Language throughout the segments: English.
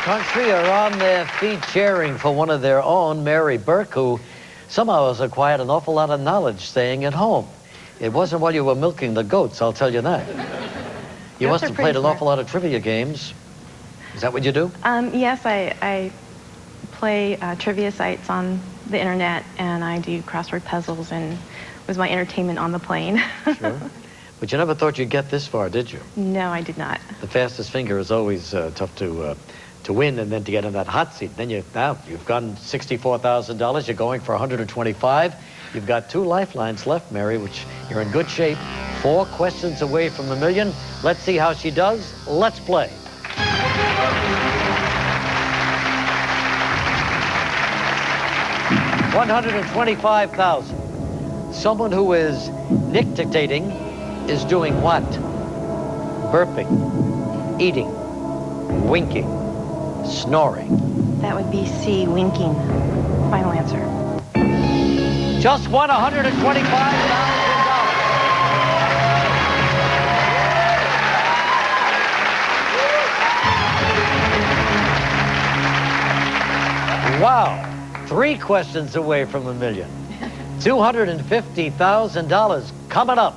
country are on their feet cheering for one of their own, Mary Burke, who somehow has acquired an awful lot of knowledge staying at home. It wasn't while you were milking the goats, I'll tell you that. You must have played an awful lot of trivia games. Is that what you do? Yes, I play trivia sites on the internet, and I do crossword puzzles, and was my entertainment on the plane. Sure. But you never thought you'd get this far, did you? No, I did not. The fastest finger is always tough to win, and then to get in that hot seat. Then you've gotten $64,000. You're going for 125. You've got 2 lifelines left, Mary, which you're in good shape. 4 questions away from $1 million. Let's see how she does. Let's play. $125,000. Someone who is dictating is doing what? Burping, eating, winking, snoring. That would be C, winking. Final answer. Just won $125,000. Wow. 3 questions away from $1 million. $250,000 coming up.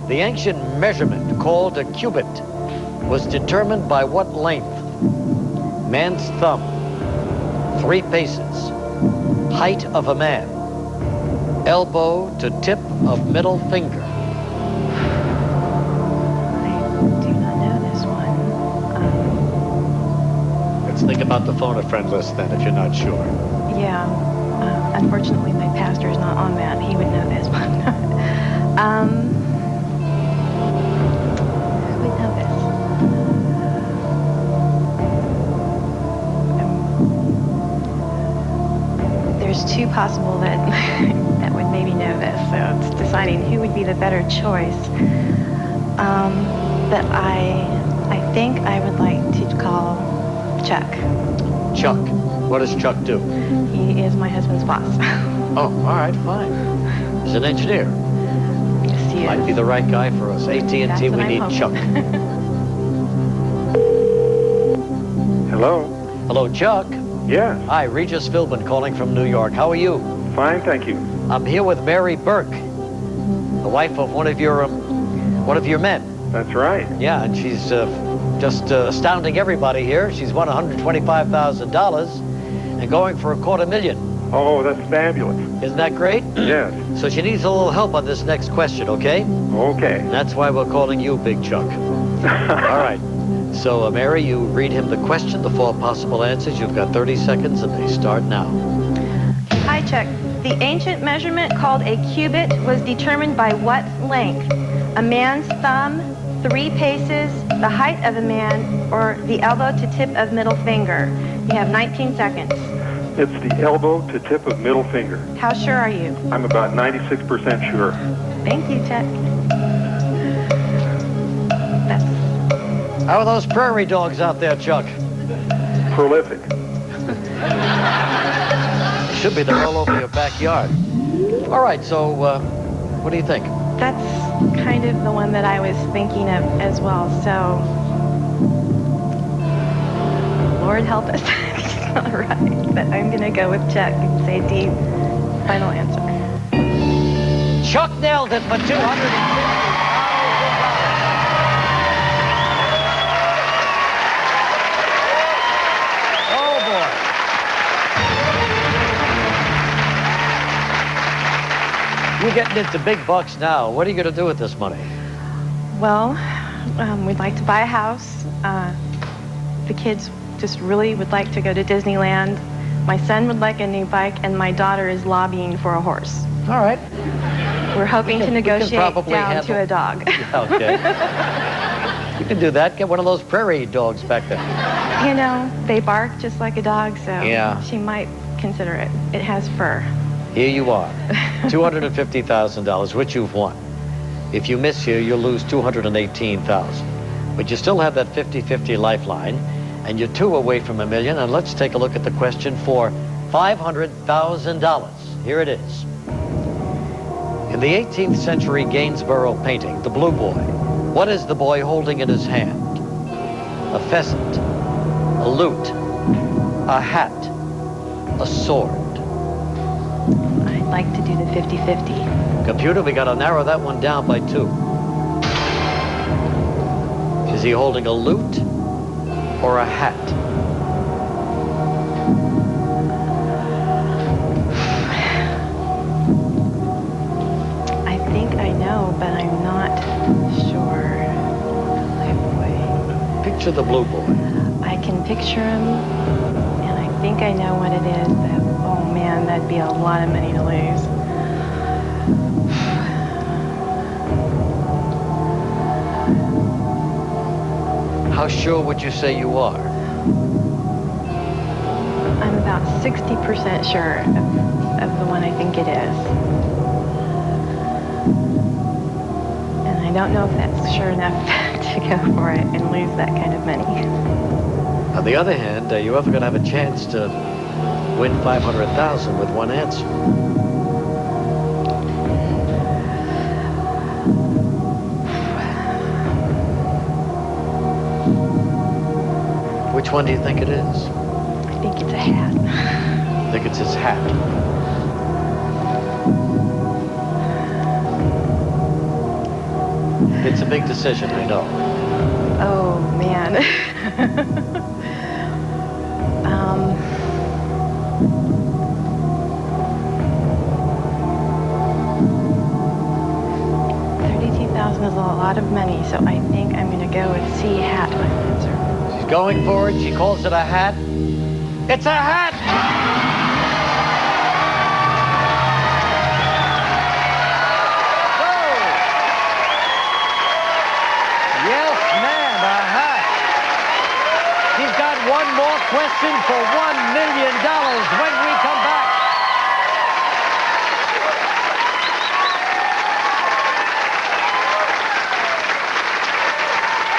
The ancient measurement called a cubit was determined by what length? Man's thumb. 3 paces. Height of a man. Elbow to tip of middle finger. I do not know this one. Let's think about the phone a friend list then, if you're not sure. Yeah. Unfortunately, my pastor is not on that. He would know this one. Who would know this? There's 2 possible that that would maybe know this, so it's deciding who would be the better choice. But I think I would like to call Chuck. Chuck. What does Chuck do? He is my husband's boss. Oh, all right, fine. He's an engineer. Yes, he is. Might be the right guy for us. AT&T, we need Chuck. Hello? Hello, Chuck. Yes. Hi, Regis Philbin calling from New York. How are you? Fine, thank you. I'm here with Mary Burke, the wife of one of your men. That's right. Yeah, and she's just astounding everybody here. She's won $125,000 and going for $250,000. Oh, that's fabulous. Isn't that great? Yes. So she needs a little help on this next question, okay? Okay. And that's why we're calling you Big Chuck. All right. So, Mary, you read him the question, the 4 possible answers. You've got 30 seconds, and they start now. Hi, Chuck. The ancient measurement called a cubit was determined by what length? A man's thumb, 3 paces, the height of a man, or the elbow to tip of middle finger? You have 19 seconds. It's the elbow to tip of middle finger. How sure are you? I'm about 96% sure. Thank you, Chuck. That's... How are those prairie dogs out there, Chuck? Prolific. Should be. They're all over your backyard. All right, so what do you think? That's kind of the one that I was thinking of as well, so... Lord help us. It's not right, but I'm going to go with Chuck and say D. Final answer. Chuck nailed it for $250,000. Oh, boy. You're getting into big bucks now. What are you going to do with this money? Well, we'd like to buy a house. The kids just really would like to go to Disneyland. My son would like a new bike, and my daughter is lobbying for a horse. All right. We're hoping to negotiate down to a dog. Okay. You can do that. Get one of those prairie dogs back there. You know, they bark just like a dog, so yeah. She might consider it. It has fur. Here you are. $250,000, which you've won. If you miss here, you'll lose $218,000. But you still have that 50-50 lifeline, and you're 2 away from $1 million. And let's take a look at the question for $500,000. Here it is. In the 18th century Gainsborough painting, The Blue Boy, what is the boy holding in his hand? A pheasant, a lute, a hat, a sword. I'd like to do the 50-50. Computer, we got to narrow that one down by 2. Is he holding a lute or a hat? I think I know, but I'm not sure. Picture the blue boy. I can picture him, and I think I know what it is, but oh man, that'd be a lot of money to lose. How sure would you say you are? I'm about 60% sure of the one I think it is. And I don't know if that's sure enough to go for it and lose that kind of money. On the other hand, you're ever going to have a chance to win $500,000 with one answer. Which one do you think it is? I think it's a hat. I think it's his hat. It's a big decision, I know. Oh, man. 32,000 is a lot of money, so I think I'm going to go with C, hat, my answer. She's going for it. She calls it a hat. It's a hat! One more question for $1 million when we come back.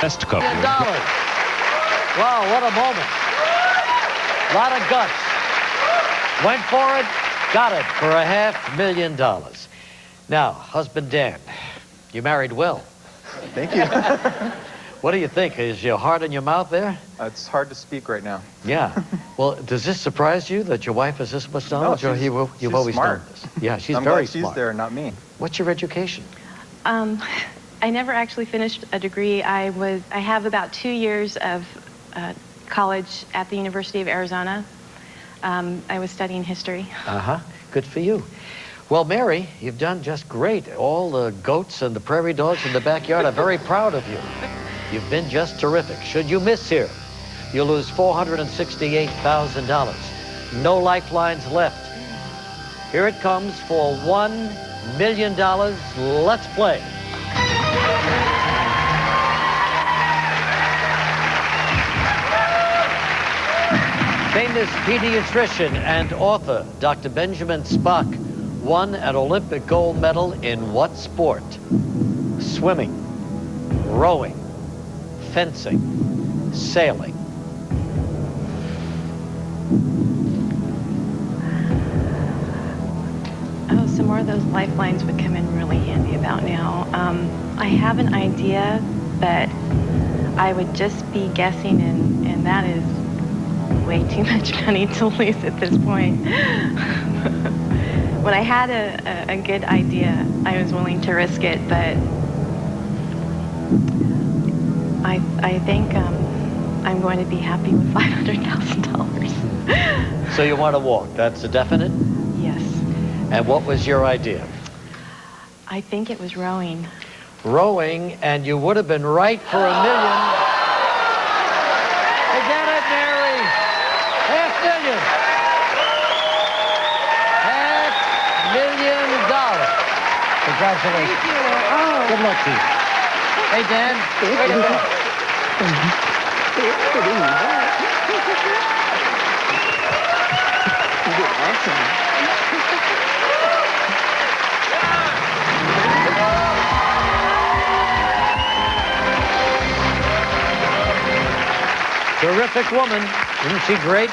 Best couple. $1 million. Wow, what a moment. A lot of guts. Went for it, got it for $500,000. Now, husband Dan, you married well. Thank you. What do you think? Is your heart in your mouth there? It's hard to speak right now. Yeah. Well, does this surprise you that your wife has this much knowledge? No, or you've always smart. known this? Yeah, she's I'm very glad she's smart. there, not me. What's your education? I never actually finished a degree. I have about 2 years of college at the University of Arizona. I was studying history. Uh-huh. Good for you. Well, Mary, you've done just great. All the goats and the prairie dogs in the backyard are very proud of you. You've been just terrific. Should you miss here, you'll lose $468,000. No lifelines left. Here it comes for $1 million. Let's play. Famous pediatrician and author Dr. Benjamin Spock won an Olympic gold medal in what sport? Swimming, rowing, fencing, sailing. Oh, some more of those lifelines would come in really handy about now. I have an idea, but I would just be guessing, and that is way too much money to lose at this point. When I had a good idea, I was willing to risk it, but I think I'm going to be happy with $500,000. So you want to walk, that's a definite? Yes. And what was your idea? I think it was rowing. Rowing, and you would have been right for $1 million. You get it, Mary. $500,000. $500,000. Congratulations. Thank you. Oh. Good luck to you. Hey, Dan. Way to go. You did awesome. Terrific woman. Isn't she great?